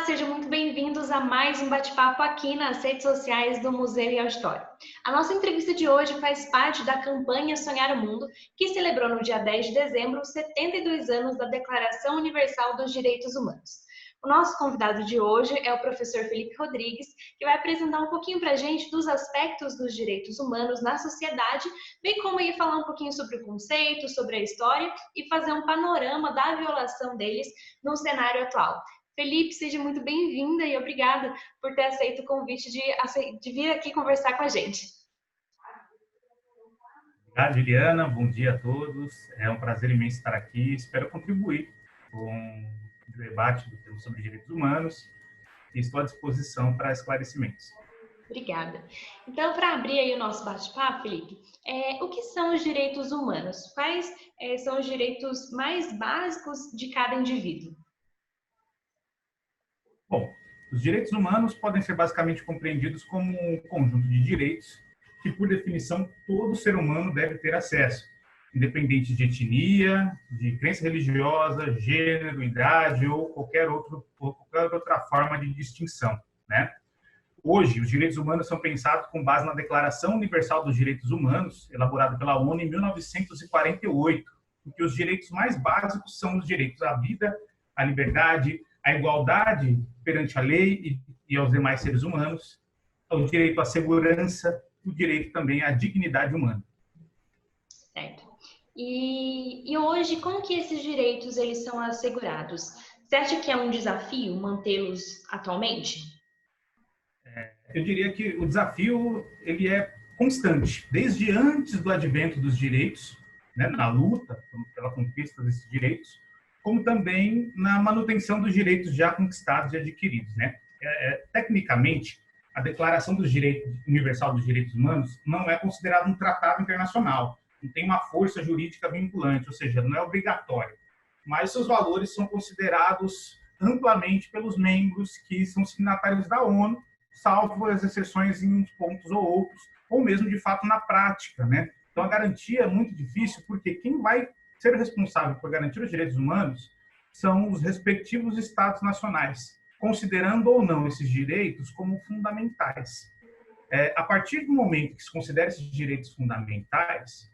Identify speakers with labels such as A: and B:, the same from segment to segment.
A: sejam muito bem-vindos a mais um bate-papo aqui nas redes sociais do Museu e Auditório. A nossa entrevista de hoje faz parte da campanha Sonhar o Mundo, que celebrou no dia 10 de dezembro os 72 anos da Declaração Universal dos Direitos Humanos. O nosso convidado de hoje é o professor Felipe Rodrigues, que vai apresentar um pouquinho para a gente dos aspectos dos direitos humanos na sociedade, bem como aí falar um pouquinho sobre o conceito, sobre a história e fazer um panorama da violação deles no cenário atual. Felipe, seja muito bem-vinda e obrigada por ter aceito o convite de vir aqui conversar com a gente.
B: Olá, Juliana. Bom dia a todos. É um prazer imenso estar aqui. Espero contribuir com o debate do tema sobre direitos humanos e estou à disposição para esclarecimentos.
A: Obrigada. Então, para abrir aí o nosso bate-papo, Felipe, o que são os direitos humanos? Quais são os direitos mais básicos de cada indivíduo?
B: Bom, os direitos humanos podem ser basicamente compreendidos como um conjunto de direitos que, por definição, todo ser humano deve ter acesso, independente de etnia, de crença religiosa, gênero, idade ou qualquer outra forma de distinção, né? Hoje, os direitos humanos são pensados com base na Declaração Universal dos Direitos Humanos, elaborada pela ONU em 1948, em que os direitos mais básicos são os direitos à vida, à liberdade, à igualdade perante a lei e aos demais seres humanos, o direito à segurança, o direito também à dignidade humana.
A: Certo. E hoje, como que esses direitos eles são assegurados? Você acha que é um desafio mantê-los atualmente?
B: Eu diria que o desafio ele é constante, desde antes do advento dos direitos, né, na luta pela conquista desses direitos, como também na manutenção dos direitos já conquistados e adquiridos, né? Tecnicamente, a Declaração dos Direitos Universal dos Direitos Humanos não é considerada um tratado internacional, não tem uma força jurídica vinculante, ou seja, não é obrigatório, mas seus valores são considerados amplamente pelos membros que são signatários da ONU, salvo as exceções em uns pontos ou outros, ou mesmo de fato na prática, né? Então a garantia é muito difícil porque quem vai ser responsável por garantir os direitos humanos são os respectivos estados nacionais, considerando ou não esses direitos como fundamentais. A partir do momento que se considera esses direitos fundamentais,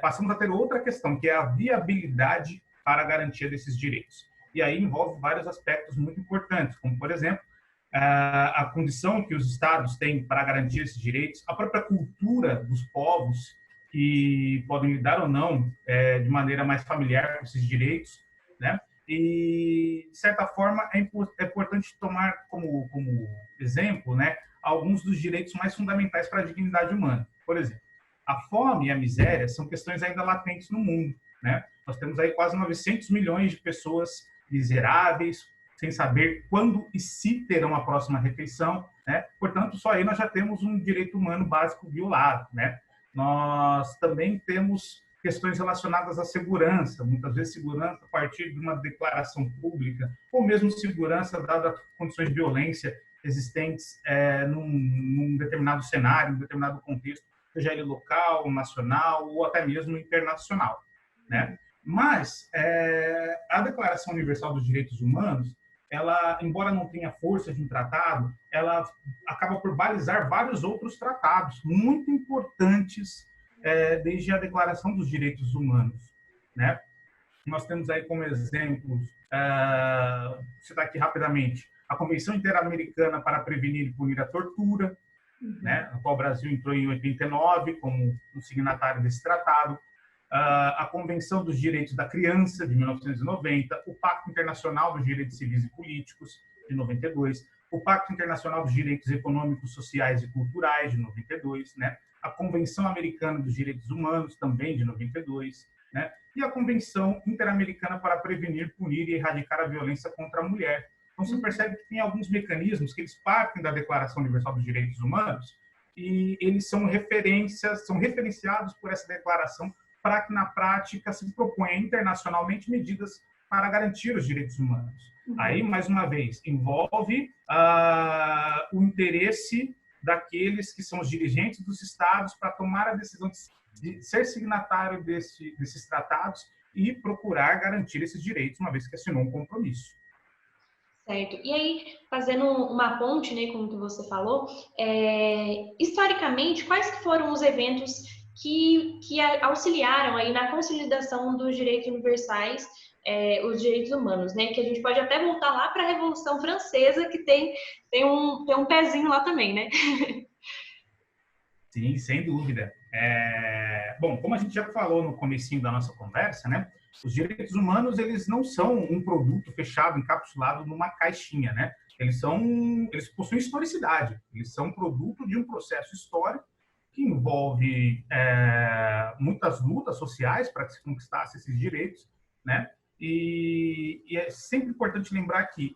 B: passamos a ter outra questão, que é a viabilidade para a garantia desses direitos. E aí envolve vários aspectos muito importantes, como, por exemplo, a condição que os estados têm para garantir esses direitos, a própria cultura dos povos que podem lidar ou não de maneira mais familiar com esses direitos, né? E, de certa forma, é importante tomar como exemplo, né, alguns dos direitos mais fundamentais para a dignidade humana. Por exemplo, a fome e a miséria são questões ainda latentes no mundo, né? Nós temos aí quase 900 milhões de pessoas miseráveis, sem saber quando e se terão a próxima refeição, né? Portanto, só aí nós já temos um direito humano básico violado, né? Nós também temos questões relacionadas à segurança, muitas vezes segurança a partir de uma declaração pública, ou mesmo segurança dada condições de violência existentes num determinado cenário, num determinado contexto, seja ele local, nacional ou até mesmo internacional, né? Mas a Declaração Universal dos Direitos Humanos, ela, embora não tenha força de um tratado, ela acaba por balizar vários outros tratados muito importantes desde a Declaração dos Direitos Humanos, né? Nós temos aí como exemplos, citar aqui rapidamente, a Convenção Interamericana para Prevenir e Punir a Tortura, né, a qual o Brasil entrou em 89 como um signatário desse tratado, a Convenção dos Direitos da Criança, de 1990, o Pacto Internacional dos Direitos Civis e Políticos, de 92, o Pacto Internacional dos Direitos Econômicos, Sociais e Culturais, de 92, né? A Convenção Americana dos Direitos Humanos, também de 92, né? E a Convenção Interamericana para Prevenir, Punir e Erradicar a Violência contra a Mulher. Então, você percebe que tem alguns mecanismos que eles partem da Declaração Universal dos Direitos Humanos e eles são referenciados por essa declaração para que, na prática, se proponha internacionalmente medidas para garantir os direitos humanos. Aí, mais uma vez, envolve o interesse daqueles que são os dirigentes dos estados para tomar a decisão de ser signatário desses tratados e procurar garantir esses direitos, uma vez que assinou um compromisso.
A: Certo. E aí, fazendo uma ponte, né, como que você falou, historicamente, quais que foram os eventos que auxiliaram aí na consolidação dos direitos universais, os direitos humanos, né? Que a gente pode até voltar lá para a Revolução Francesa, que tem um pezinho lá também, né?
B: Sim, sem dúvida. Bom, como a gente já falou no comecinho da nossa conversa, né? Os direitos humanos, eles não são um produto fechado, encapsulado numa caixinha, né? Eles possuem historicidade. Eles são produto de um processo histórico que envolve muitas lutas sociais para que se conquistasse esses direitos, né? E é sempre importante lembrar que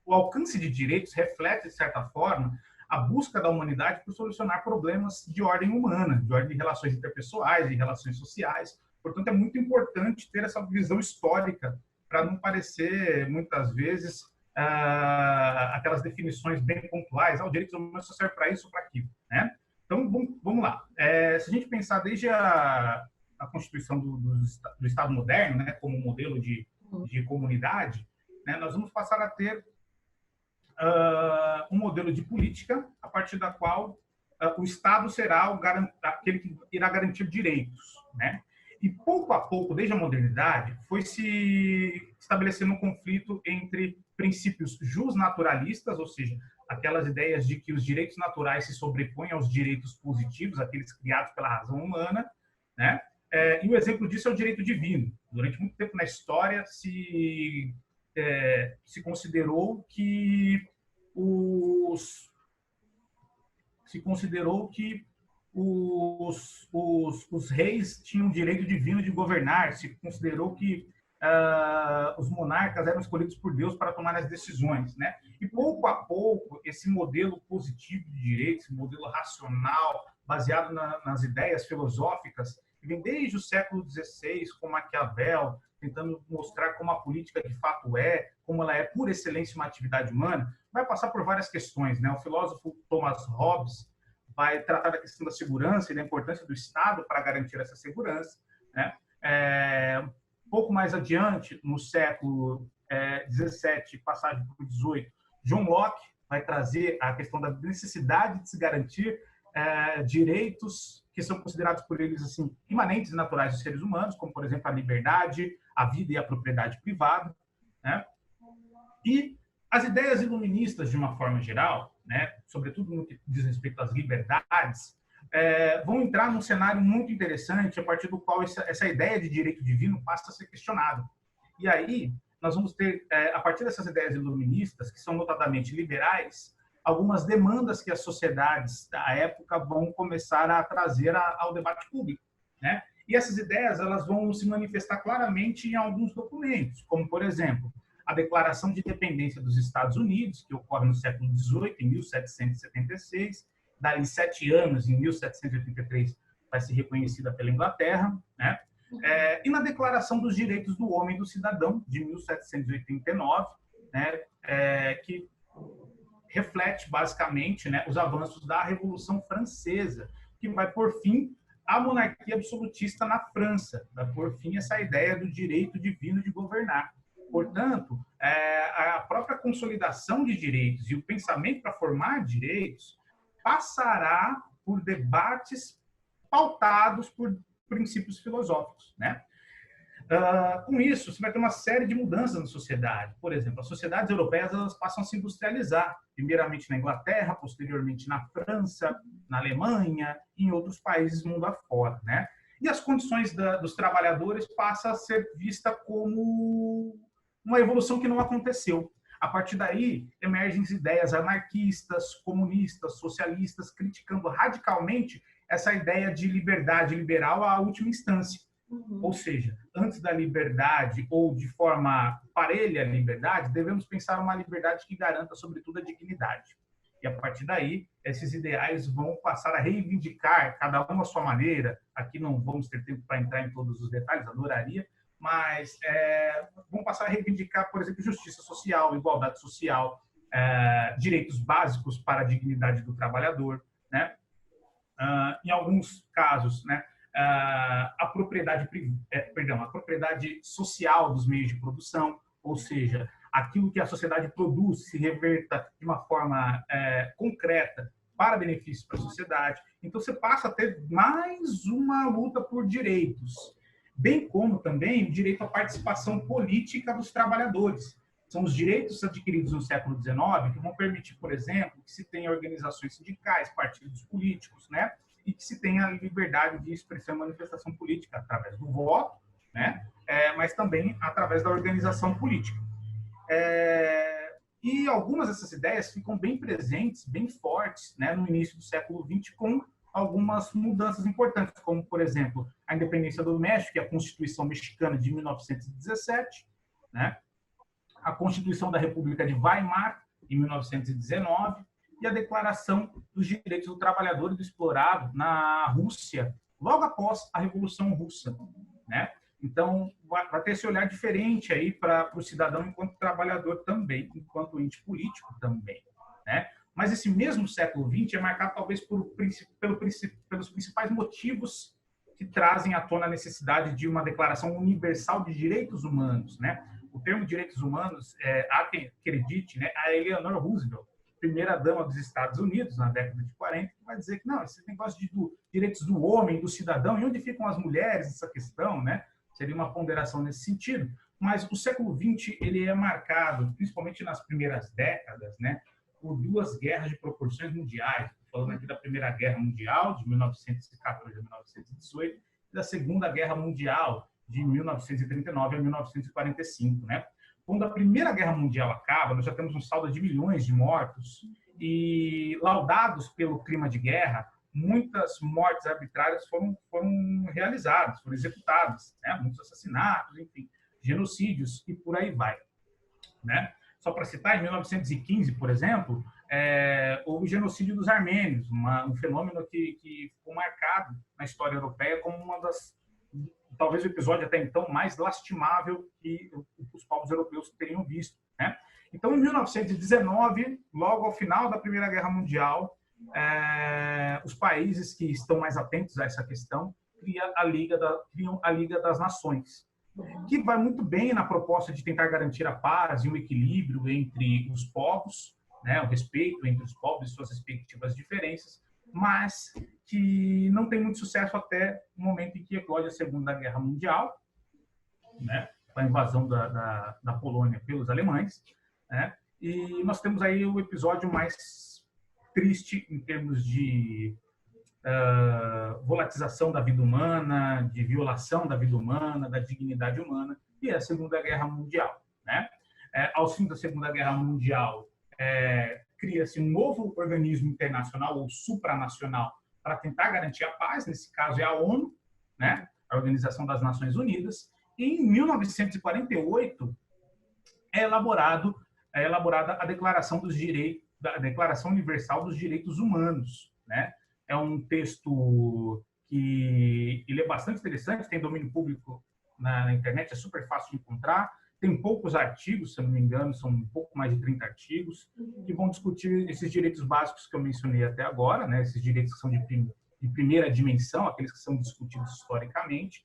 B: o alcance de direitos reflete, de certa forma, a busca da humanidade por solucionar problemas de ordem humana, de ordem de relações interpessoais, de relações sociais. Portanto, é muito importante ter essa visão histórica para não parecer, muitas vezes, aquelas definições bem pontuais, o direito humano só serve para isso ou para aquilo, né? Então, vamos lá. Se a gente pensar desde a Constituição do Estado moderno, né, como modelo de comunidade, né, nós vamos passar a ter um modelo de política a partir da qual o Estado será aquele que irá garantir direitos, né? E pouco a pouco, desde a modernidade, foi se estabelecendo um conflito entre princípios justnaturalistas, ou seja, aquelas ideias de que os direitos naturais se sobrepõem aos direitos positivos, aqueles criados pela razão humana, né? E o exemplo disso é o direito divino. Durante muito tempo na história se considerou que os reis tinham o direito divino de governar, se considerou que os monarcas eram escolhidos por Deus para tomar as decisões, né? E pouco a pouco esse modelo positivo de direito, esse modelo racional, baseado nas ideias filosóficas, que vem desde o século XVI, com Maquiavel, tentando mostrar como a política de fato como ela é por excelência uma atividade humana, vai passar por várias questões, né? O filósofo Thomas Hobbes vai tratar da questão da segurança e da importância do Estado para garantir essa segurança, né? Um pouco mais adiante, no século XVII, passagem para o XVIII, John Locke vai trazer a questão da necessidade de se garantir direitos que são considerados por eles assim imanentes e naturais dos seres humanos, como, por exemplo, a liberdade, a vida e a propriedade privada, né? E as ideias iluministas, de uma forma geral, né, sobretudo no que diz respeito às liberdades, vão entrar num cenário muito interessante a partir do qual essa ideia de direito divino passa a ser questionada. E aí nós vamos ter, a partir dessas ideias iluministas, que são notadamente liberais, algumas demandas que as sociedades da época vão começar a trazer ao debate público, né? E essas ideias elas vão se manifestar claramente em alguns documentos, como, por exemplo, a Declaração de Independência dos Estados Unidos, que ocorre no século XVIII, em 1776, dali 7 anos, em 1783, vai ser reconhecida pela Inglaterra, né? E na Declaração dos Direitos do Homem e do Cidadão, de 1789, né? Que reflete, basicamente, né, os avanços da Revolução Francesa, que vai pôr fim à monarquia absolutista na França, vai pôr fim a essa ideia do direito divino de governar. Portanto, a própria consolidação de direitos e o pensamento para formar direitos passará por debates pautados por princípios filosóficos, né? Com isso, você vai ter uma série de mudanças na sociedade. Por exemplo, as sociedades europeias elas passam a se industrializar, primeiramente na Inglaterra, posteriormente na França, na Alemanha e em outros países mundo afora, né? E as condições dos trabalhadores passam a ser vista como uma evolução que não aconteceu. A partir daí, emergem ideias anarquistas, comunistas, socialistas, criticando radicalmente essa ideia de liberdade liberal à última instância. Ou seja, antes da liberdade ou de forma parelha à liberdade, devemos pensar uma liberdade que garanta, sobretudo, a dignidade. E a partir daí, esses ideais vão passar a reivindicar, cada um à sua maneira. Aqui não vamos ter tempo para entrar em todos os detalhes, adoraria, mas vão passar a reivindicar, por exemplo, justiça social, igualdade social, direitos básicos para a dignidade do trabalhador, né? Em alguns casos, né? A propriedade social dos meios de produção, ou seja, aquilo que a sociedade produz se reverta de uma forma concreta para benefício para a sociedade. Então, você passa a ter mais uma luta por direitos, bem como também o direito à participação política dos trabalhadores. São os direitos adquiridos no século XIX que vão permitir, por exemplo, que se tenha organizações sindicais, partidos políticos, né? E que se tenha liberdade de expressão e manifestação política através do voto, né? Mas também através da organização política. E algumas dessas ideias ficam bem presentes, bem fortes, né, no início do século XX, com algumas mudanças importantes, como, por exemplo, a independência do México, que é a Constituição Mexicana de 1917, né, a Constituição da República de Weimar, em 1919, e a Declaração dos Direitos do Trabalhador e do Explorado na Rússia, logo após a Revolução Russa, né? Então, vai ter esse olhar diferente aí para o cidadão enquanto trabalhador também, enquanto ente político também, né? Mas esse mesmo século XX é marcado talvez pelos principais motivos que trazem à tona a necessidade de uma declaração universal de direitos humanos, né? O termo direitos humanos, há quem acredite, né, a Eleanor Roosevelt, primeira-dama dos Estados Unidos, na década de 40, que vai dizer que não, esse negócio de direitos do homem, do cidadão, e onde ficam as mulheres nessa questão, né? Seria uma ponderação nesse sentido. Mas o século XX ele é marcado, principalmente nas primeiras décadas, né, por duas guerras de proporções mundiais. Estou falando aqui da Primeira Guerra Mundial, de 1914 a 1918, e da Segunda Guerra Mundial, de 1939 a 1945, né? Quando a Primeira Guerra Mundial acaba, nós já temos um saldo de milhões de mortos e, laudados pelo clima de guerra, muitas mortes arbitrárias foram realizadas, foram executadas, né? Muitos assassinatos, enfim, genocídios e por aí vai, né? Só para citar, em 1915, por exemplo, houve o genocídio dos armênios, um fenômeno que ficou marcado na história europeia como uma das, talvez o episódio até então mais lastimável que os povos europeus teriam visto, né? Então, em 1919, logo ao final da Primeira Guerra Mundial, os países que estão mais atentos a essa questão criam a Liga das Nações, que vai muito bem na proposta de tentar garantir a paz e o equilíbrio entre os povos, né, o respeito entre os povos e suas respectivas diferenças, mas que não tem muito sucesso até o momento em que eclode a Segunda Guerra Mundial, né, com a invasão da Polônia pelos alemães, né, e nós temos aí o episódio mais triste em termos de volatização da vida humana, de violação da vida humana, da dignidade humana, e é a Segunda Guerra Mundial, né? Ao fim da Segunda Guerra Mundial, cria-se um novo organismo internacional ou supranacional para tentar garantir a paz, nesse caso é a ONU, né? A Organização das Nações Unidas, e em 1948 é elaborada a Declaração dos Direitos, a Declaração Universal dos Direitos Humanos, né? É um texto que ele é bastante interessante, tem domínio público na internet, é super fácil de encontrar, tem poucos artigos, se eu não me engano, são um pouco mais de 30 artigos, que vão discutir esses direitos básicos que eu mencionei até agora, né? Esses direitos que são de primeira dimensão, aqueles que são discutidos historicamente,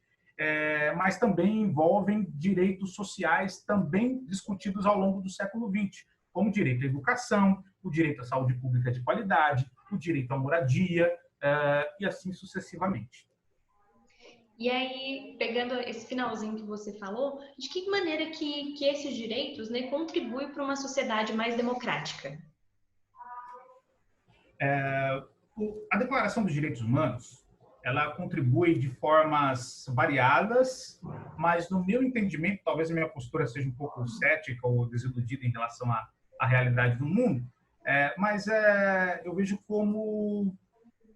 B: mas também envolvem direitos sociais também discutidos ao longo do século XX, como o direito à educação, o direito à saúde pública de qualidade, o direito à moradia, e assim sucessivamente.
A: E aí, pegando esse finalzinho que você falou, de que maneira que esses direitos, né, contribuem para uma sociedade mais democrática?
B: A Declaração dos Direitos Humanos, ela contribui de formas variadas, mas no meu entendimento, talvez a minha postura seja um pouco cética ou desiludida em relação à realidade do mundo, mas eu vejo como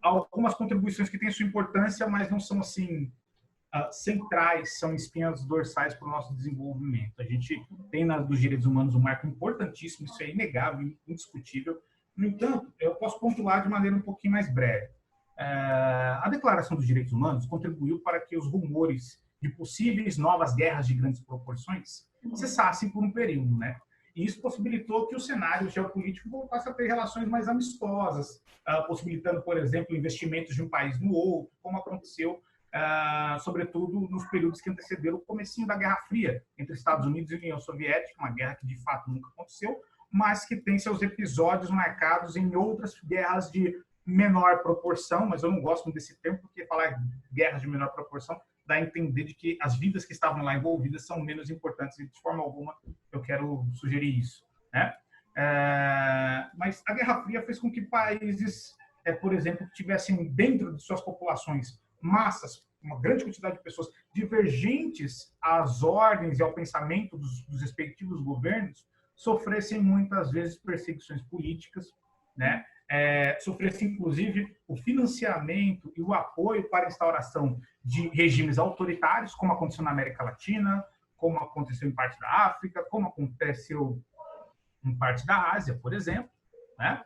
B: algumas contribuições que têm sua importância, mas não são assim centrais, são espinhas dorsais para o nosso desenvolvimento. A gente tem dos direitos humanos um marco importantíssimo, isso é inegável, indiscutível. No entanto, eu posso pontuar de maneira um pouquinho mais breve. A Declaração dos Direitos Humanos contribuiu para que os rumores de possíveis novas guerras de grandes proporções cessassem por um período, né? E isso possibilitou que o cenário geopolítico voltasse a ter relações mais amistosas, possibilitando, por exemplo, investimentos de um país no outro, como aconteceu sobretudo nos períodos que antecederam o comecinho da Guerra Fria entre Estados Unidos e União Soviética, uma guerra que de fato nunca aconteceu, mas que tem seus episódios marcados em outras guerras de menor proporção, mas eu não gosto muito desse termo, porque falar guerras de menor proporção dá a entender de que as vidas que estavam lá envolvidas são menos importantes, e de forma alguma eu quero sugerir isso, né? Mas a Guerra Fria fez com que países, por exemplo, que tivessem dentro de suas populações massas, uma grande quantidade de pessoas divergentes às ordens e ao pensamento dos respectivos governos, sofressem muitas vezes perseguições políticas, né? Sofressem inclusive o financiamento e o apoio para a instauração de regimes autoritários, como aconteceu na América Latina, como aconteceu em parte da África, como aconteceu em parte da Ásia, por exemplo, né?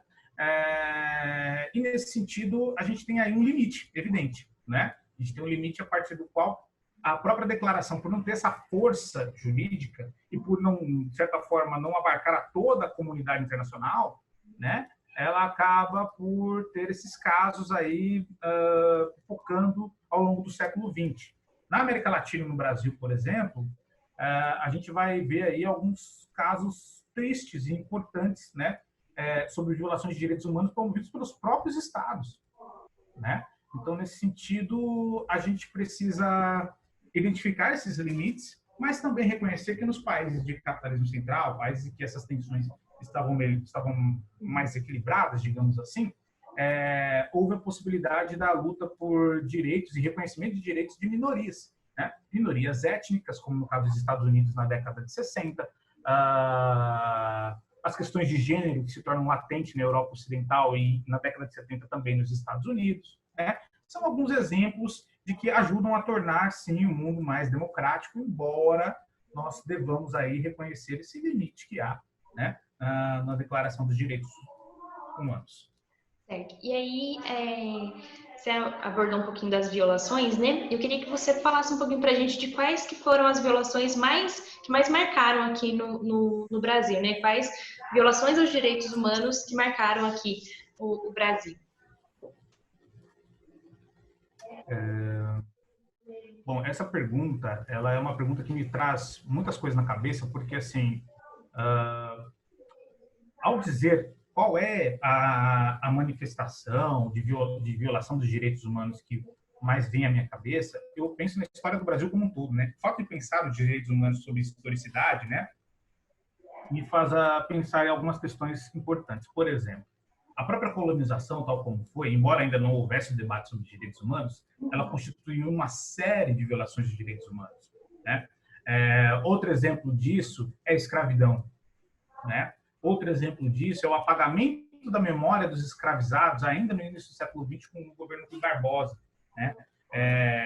B: E nesse sentido a gente tem aí um limite evidente, né? A gente tem um limite a partir do qual a própria declaração, por não ter essa força jurídica e por não, de certa forma, não abarcar a toda a comunidade internacional, né? Ela acaba por ter esses casos aí focando ao longo do século XX. Na América Latina e no Brasil, por exemplo, a gente vai ver aí alguns casos tristes e importantes, né? Sobre violações de direitos humanos promovidos pelos próprios estados, né? Então, nesse sentido, a gente precisa identificar esses limites, mas também reconhecer que nos países de capitalismo central, países em que essas tensões estavam mais equilibradas, digamos assim, houve a possibilidade da luta por direitos e reconhecimento de direitos de minorias, né? Minorias étnicas, como no caso dos Estados Unidos na década de 60, as questões de gênero que se tornam latentes na Europa Ocidental e na década de 70 também nos Estados Unidos, né? São alguns exemplos de que ajudam a tornar, sim, o mundo mais democrático, embora nós devamos aí reconhecer esse limite que há, né, na Declaração dos Direitos Humanos.
A: Certo. E aí, você abordou um pouquinho das violações, né? Eu queria que você falasse um pouquinho para a gente de quais que foram as violações que mais marcaram aqui no Brasil, né? Quais violações aos direitos humanos que marcaram aqui o Brasil?
B: Bom, essa pergunta, ela é uma pergunta que me traz muitas coisas na cabeça, porque, assim, ao dizer qual é a manifestação de violação dos direitos humanos que mais vem à minha cabeça, eu penso na história do Brasil como um todo, né? O fato de pensar os direitos humanos sob historicidade, né, me faz pensar em algumas questões importantes. Por exemplo, a própria colonização, tal como foi, embora ainda não houvesse o debate sobre direitos humanos, ela constituiu uma série de violações de direitos humanos, né? Outro exemplo disso é a escravidão, né? Outro exemplo disso é o apagamento da memória dos escravizados ainda no início do século XX com o governo Rui Barbosa, né?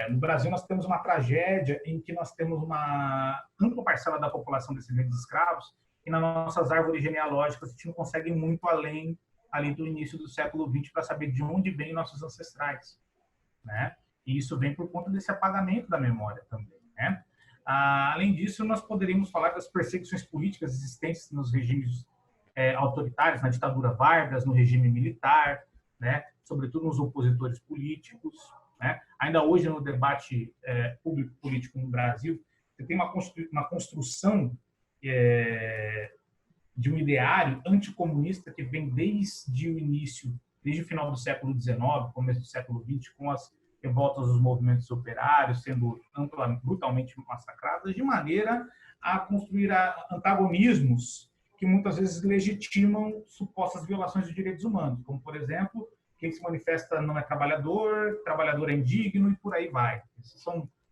B: No Brasil nós temos uma tragédia em que nós temos uma ampla parcela da população descendentes de escravos e nas nossas árvores genealógicas a gente não consegue ir muito além ali do início do século XX para saber de onde vêm nossos ancestrais, né? E isso vem por conta desse apagamento da memória também, né? Além disso, nós poderíamos falar das perseguições políticas existentes nos regimes autoritários, na ditadura Vargas, no regime militar, né? Sobretudo nos opositores políticos, né? Ainda hoje, no debate público-político no Brasil, você tem uma construção de um ideário anticomunista que vem desde o início, desde o final do século XIX, começo do século XX, com as revoltas dos movimentos operários sendo brutalmente massacradas, de maneira a construir antagonismos que muitas vezes legitimam supostas violações de direitos humanos, como, por exemplo, quem se manifesta não é trabalhador, trabalhador é indigno e por aí vai. Essas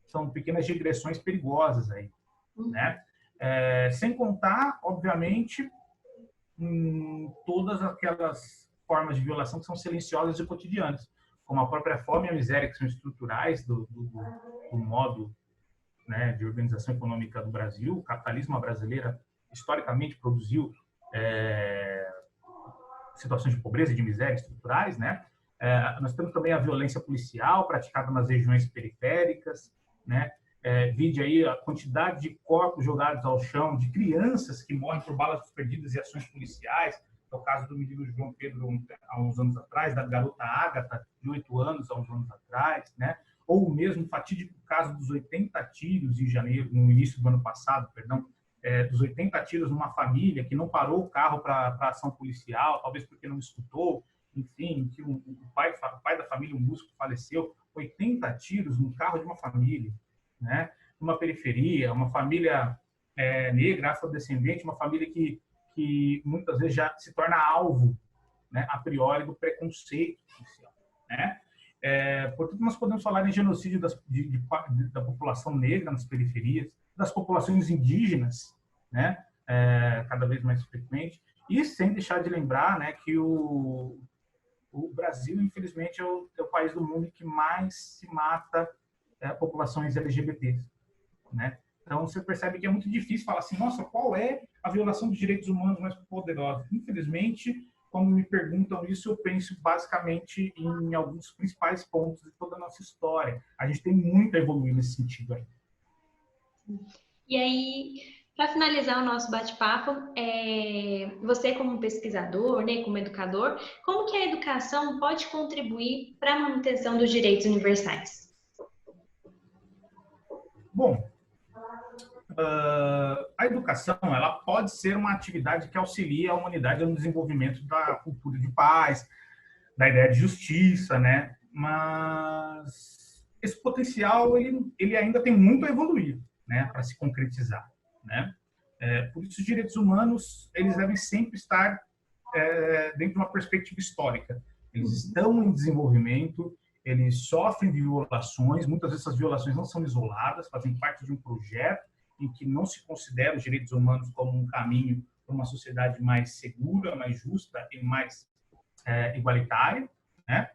B: são pequenas digressões perigosas aí, né? Sem contar, obviamente, todas aquelas formas de violação que são silenciosas e cotidianas, como a própria fome e a miséria, que são estruturais do modo, né, de organização econômica do Brasil. O capitalismo brasileiro, historicamente, produziu situações de pobreza e de miséria estruturais, né? Nós temos também a violência policial praticada nas regiões periféricas, né? Vide aí a quantidade de corpos jogados ao chão, de crianças que morrem por balas perdidas e ações policiais. É o caso do menino João Pedro há uns anos atrás, da garota Ágata, de 8 anos, há uns anos atrás, né? ou mesmo o fatídico caso dos 80 tiros em janeiro, no início do ano passado, perdão, dos 80 tiros numa família que não parou o carro para ação policial, talvez porque não escutou, enfim, que o pai da família, um músico, faleceu, 80 tiros no carro de uma família, né? Numa periferia, uma família negra, afrodescendente, uma família que muitas vezes já se torna alvo, né, a priori, do preconceito policial, né? Portanto, nós podemos falar em genocídio da população negra nas periferias, das populações indígenas, né, cada vez mais frequente, e sem deixar de lembrar, né, que o Brasil, infelizmente, é o país do mundo que mais se mata populações LGBTs, né? Então, você percebe que é muito difícil falar assim, nossa, qual é a violação dos direitos humanos mais poderosa? Infelizmente, quando me perguntam isso, eu penso basicamente em alguns principais pontos de toda a nossa história. A gente tem muito a evoluir nesse sentido aí.
A: E aí, para finalizar o nosso bate-papo, você como pesquisador, né, como educador, como que a educação pode contribuir para a manutenção dos direitos universais?
B: Bom, a educação, ela pode ser uma atividade que auxilia a humanidade no desenvolvimento da cultura de paz, da ideia de justiça, né? Mas esse potencial ele ainda tem muito a evoluir, né, para se concretizar, né? Por isso, os direitos humanos eles devem sempre estar dentro de uma perspectiva histórica. Eles estão em desenvolvimento, eles sofrem de violações, muitas vezes essas violações não são isoladas, fazem parte de um projeto em que não se considera os direitos humanos como um caminho para uma sociedade mais segura, mais justa e mais igualitária, né?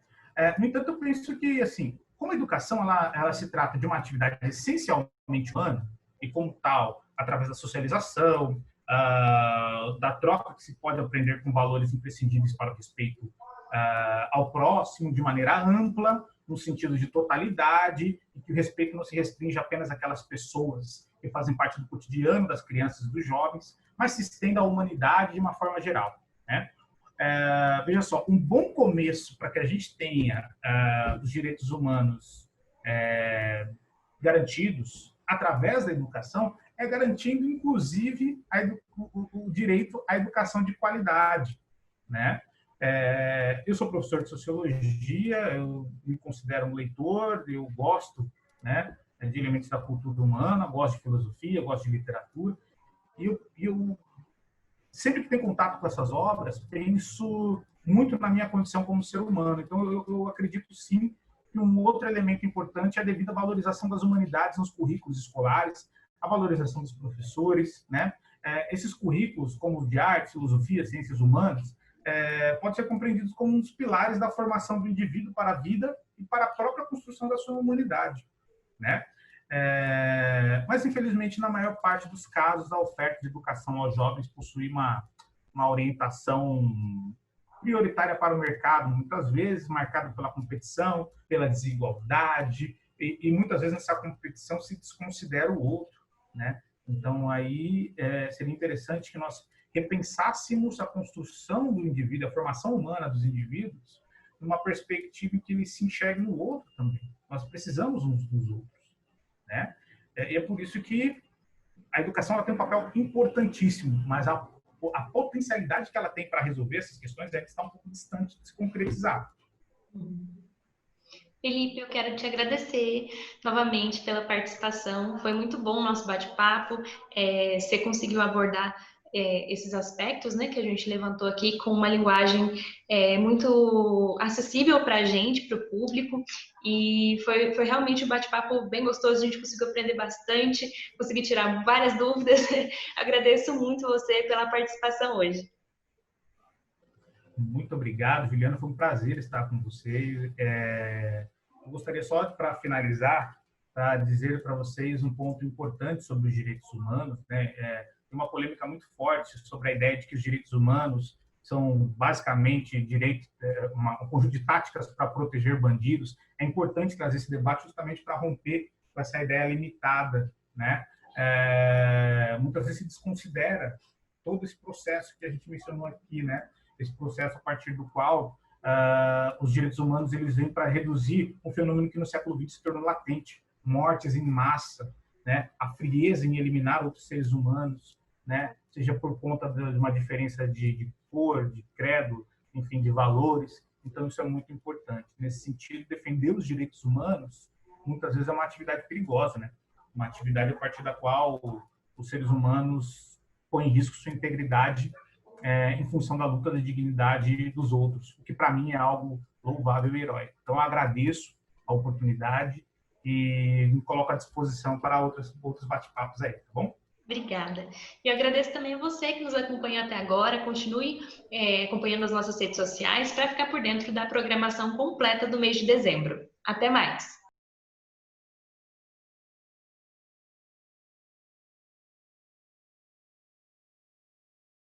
B: No entanto, eu penso que, assim, como a educação ela se trata de uma atividade essencialmente humana e, como tal, através da socialização, da troca que se pode aprender com valores imprescindíveis para o respeito ao próximo de maneira ampla, no sentido de totalidade, e que o respeito não se restringe apenas àquelas pessoas que fazem parte do cotidiano das crianças e dos jovens, mas se estenda à humanidade de uma forma geral, né? Veja só, um bom começo para que a gente tenha os direitos humanos garantidos através da educação é garantindo, inclusive, o direito à educação de qualidade, né? Eu sou professor de sociologia, eu me considero um leitor, eu gosto, né, de elementos da cultura humana, gosto de filosofia, gosto de literatura, e eu sempre que tenho contato com essas obras, penso muito na minha condição como ser humano. Então, eu acredito, sim, que um outro elemento importante é a devida valorização das humanidades nos currículos escolares, a valorização dos professores, né? Esses currículos, como de arte, filosofia, ciências humanas, podem ser compreendidos como um dos pilares da formação do indivíduo para a vida e para a própria construção da sua humanidade, né? Mas, infelizmente, na maior parte dos casos, a oferta de educação aos jovens possui uma orientação prioritária para o mercado, muitas vezes marcada pela competição, pela desigualdade, e muitas vezes nessa competição se desconsidera o outro, né? Então, aí seria interessante que nós repensássemos a construção do indivíduo, a formação humana dos indivíduos, numa perspectiva em que eles se enxerguem no outro também. Nós precisamos uns dos outros, né? E é por isso que a educação ela tem um papel importantíssimo, mas a potencialidade que ela tem para resolver essas questões está um pouco distante de se concretizar.
A: Felipe, eu quero te agradecer novamente pela participação. Foi muito bom o nosso bate-papo. Você conseguiu abordar esses aspectos, né, que a gente levantou aqui com uma linguagem muito acessível para a gente, para o público. E foi realmente um bate-papo bem gostoso. A gente conseguiu aprender bastante, consegui tirar várias dúvidas. Agradeço muito você pela participação hoje.
B: Muito obrigado, Juliana. Foi um prazer estar com vocês. Eu gostaria só, para finalizar, para dizer para vocês um ponto importante sobre os direitos humanos, né? Tem uma polêmica muito forte sobre a ideia de que os direitos humanos são basicamente um conjunto de táticas para proteger bandidos. É importante trazer esse debate justamente para romper com essa ideia limitada, né? Muitas vezes se desconsidera todo esse processo que a gente mencionou aqui, né? Esse processo a partir do qual os direitos humanos eles vêm para reduzir um fenômeno que no século XX se tornou latente, mortes em massa, né? A frieza em eliminar outros seres humanos, né? Seja por conta de uma diferença de cor, de credo, enfim, de valores. Então, isso é muito importante. Nesse sentido, defender os direitos humanos, muitas vezes é uma atividade perigosa, né? Uma atividade a partir da qual os seres humanos põem em risco sua integridade em função da luta da dignidade dos outros, o que para mim é algo louvável e heróico. Então, eu agradeço a oportunidade e me coloco à disposição para outros bate-papos aí, tá bom?
A: Obrigada. E eu agradeço também a você que nos acompanhou até agora. Continue acompanhando as nossas redes sociais para ficar por dentro da programação completa do mês de dezembro. Até mais!